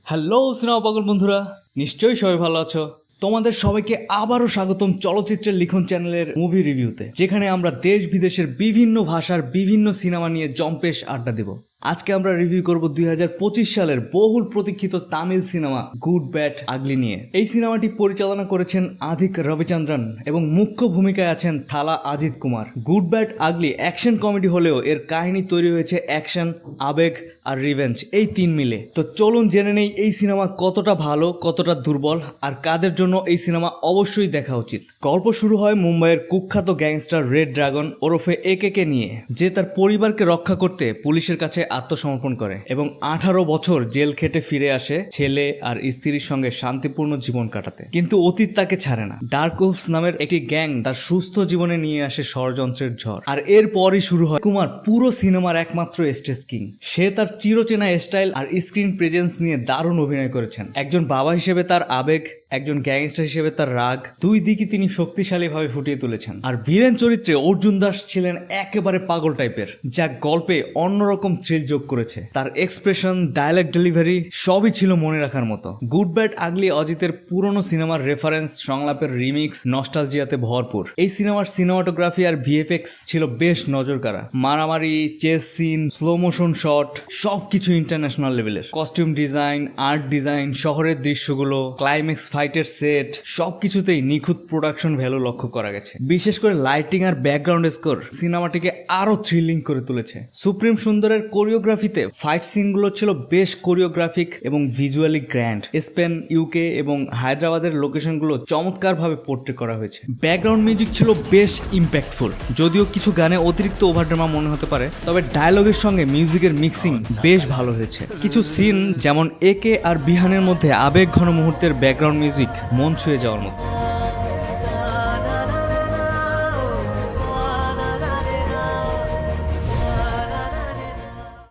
Hello cinema পাগল বন্ধুরা, নিশ্চয়ই সবাই ভালো আছো। তোমাদের সবাইকে আবারও স্বাগতম চলচ্চিত্রের লিখন চ্যানেলের মুভি রিভিউতে, যেখানে আমরা দেশ বিদেশের বিভিন্ন ভাষার বিভিন্ন সিনেমা নিয়ে জম্পেশ আড্ডা দেব। আজকে আমরা রিভিউ করব 2025 সালের বহুল প্রতীক্ষিত তামিল সিনেমা গুড ব্যাড আগলি নিয়ে। এই সিনেমাটি পরিচালনা করেছেন আধিক রবিচন্দ্রন এবং মুখ্য ভূমিকায় আছেন থালা অজিত কুমার। গুড ব্যাড আগলি অ্যাকশন কমেডি হলেও এর কাহিনী তৈরি হয়েছে অ্যাকশন, আবেগ আর রিভেঞ্জ, এই তিন মিলে। তো চলুন জেনে নেই এই সিনেমা কতটা ভালো, কতটা দুর্বল, আর কাদের জন্য এই সিনেমা অবশ্যই দেখা উচিত। গল্প শুরু হয় মুম্বাইয়ের কুখ্যাত গ্যাংস্টার রেড ড্রাগন ওরফে একে নিয়ে, যে তার পরিবারকে রক্ষা করতে পুলিশের কাছে আত্মসমর্পণ করে এবং 18 বছর জেল খেটে ফিরে আসে ছেলে আর স্ত্রীর সঙ্গে শান্তিপূর্ণ জীবন কাটাতে। কিন্তু অতীত তাকে ছাড়ে না। ডার্ক উলফস নামের একটি গ্যাং তার সুস্থ জীবনে নিয়ে আসে ষড়যন্ত্রের ঝড়। আর এরপরই শুরু হয় কুমার পুরো সিনেমার একমাত্র স্টেজ কিং। সে তার চিরচেনা স্টাইল আর স্ক্রিন প্রেজেন্স নিয়ে দারুণ অভিনয় করেছেন। একজন বাবা হিসেবে তার আবেগ, একজন গ্যাংস্টার হিসেবে তার রাগ, দুই দিকই তিনি শক্তিশালীভাবে ফুটিয়ে তুলেছেন। আর ভিলেন চরিত্রে অর্জুন দাস ছিলেন একেবারে পাগল টাইপের, যা গল্পে অন্যরকম থ্রিল যোগ করেছে। তার এক্সপ্রেশন, ডায়ালগ ডেলিভারি সবই ছিল মনে রাখার মতো। গুড ব্যাড আগলি অজিতের পুরনো সিনেমার রেফারেন্স, সংলাপের রিমিক্স, নস্টালজিয়াতে ভরপুর। এই সিনেমার সিনেমাটোগ্রাফি আর ভিএফএক্স ছিল বেশ নজরকাড়া। মারামারি, chase scene, slow motion shot সবকিছু ইন্টারন্যাশনাল লেভেলের। কস্টিউম ডিজাইন, আর্ট ডিজাইন, শহরের দৃশ্যগুলো, ক্লাইম্যাক্স ফাইটের সেট সবকিছুতেই নিখুঁত প্রোডাকশন ভ্যালু লক্ষ্য করা গেছে। বিশেষ করে লাইটিং আর ব্যাকগ্রাউন্ড স্কোর সিনেমাটিকে আরো থ্রিলিং করে তুলেছে। সুপ্রিম সুন্দরের কোরিওগ্রাফিতে ফাইট সিনগুলো ছিল বেশ কোরিওগ্রাফিক এবং ভিজুয়ালি গ্র্যান্ড। স্পেন, ইউকে এবং হায়দ্রাবাদের লোকেশনগুলো চমৎকারভাবে পোর্ট্রে করা হয়েছে। ব্যাকগ্রাউন্ড মিউজিক ছিল বেশ ইম্প্যাক্টফুল, যদিও কিছু গানে অতিরিক্ত ওভারড্রামা মনে হতে পারে, তবে ডায়লগের সঙ্গে মিউজিকের মিক্সিং বেশ ভালো হয়েছে। কিছু সিন যেমন একে আর বিহানের মধ্যে আবেগ ঘন মুহূর্তের ব্যাকগ্রাউন্ড মিউজিক মন ছুঁয়ে যাওয়ার মতো।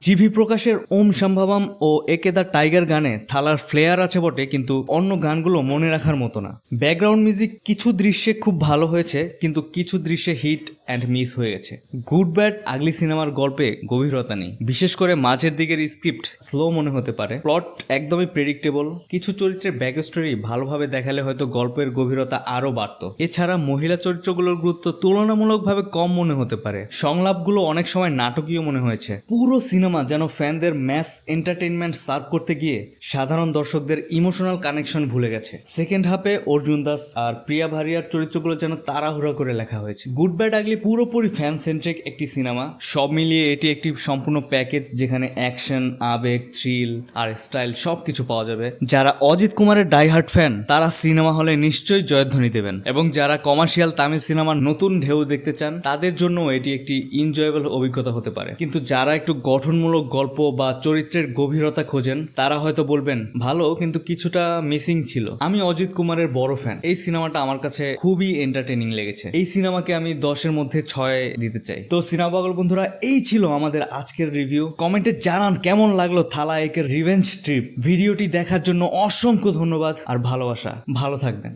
জিভি প্রকাশের ওম সম্ভবম ও একে দ্য টাইগার গানে থালার ফ্লেয়ার আছে বটে, কিন্তু অন্য গানগুলো মনে রাখার মতো না। ব্যাকগ্রাউন্ড মিউজিক কিছু দৃশ্যে খুব ভালো হয়েছে, কিন্তু কিছু দৃশ্যে হিট অ্যান্ড মিস হয়ে গেছে। গুড ব্যাড আগলি সিনেমার গল্পে গভীরতা নেই, বিশেষ করে মাঝের দিকের স্ক্রিপ্ট স্লো মনে হতে পারে। প্লট একদমই প্রেডিক্টেবল। কিছু চরিত্রের ব্যাক স্টোরি ভালোভাবে দেখালে হয়তো গল্পের গভীরতা আরো বাড়তো। এছাড়া মহিলা চরিত্রগুলোর গুরুত্ব তুলনামূলকভাবে কম মনে হতে পারে। সংলাপগুলো অনেক সময় নাটকীয় মনে হয়েছে। পুরো সিনেমা যেন ফ্যানদের ম্যাস এন্টারটেইনমেন্ট সার্ভ করতে গিয়ে সাধারণ দর্শকদের ইমোশনাল কানেকশন ভুলে গেছে। সেকেন্ড হাফে অর্জুন দাস আর প্রিয়া ভারিয়ার চরিত্রগুলো যেন তাড়াহুড়া করে লেখা হয়েছে। গুড ব্যাড আগলি পুরোপুরি ফ্যান সেন্ট্রিক একটি সিনেমা। সব মিলিয়ে এটি একটি সম্পূর্ণ প্যাকেজ, যেখানে অ্যাকশন, আবেগ, থ্রিল আর স্টাইল সবকিছু পাওয়া যাবে। যারা অজিত কুমারের ডাইহার্ট ফ্যান তারা সিনেমা হলে নিশ্চয়ই জয়ধ্বনি দেবেন, এবং যারা কমার্শিয়াল তামিল সিনেমার নতুন ঢেউ দেখতে চান তাদের জন্য এটি একটি এনজয়েবল অভিজ্ঞতা হতে পারে। কিন্তু যারা একটু গঠনমূলক গল্প বা চরিত্রের গভীরতা খোঁজেন তারা হয়তো বলবেন ভালো, কিন্তু কিছুটা মিসিং ছিল। আমি অজিত কুমারের বড় ফ্যান। এই সিনেমাটা আমার কাছে খুবই এন্টারটেইনিং লেগেছে। এই সিনেমাকে আমি 10-এর মধ্যে 6 দিতে চাই। তো সিনেমা পাগল বন্ধুরা, এই ছিল আমাদের আজকের রিভিউ। কমেন্টে জানান কেমন লাগলো থালা একের রিভেঞ্জ ট্রিপ। ভিডিওটি দেখার জন্য অসংখ্য ধন্যবাদ আর ভালোবাসা। ভালো থাকবেন।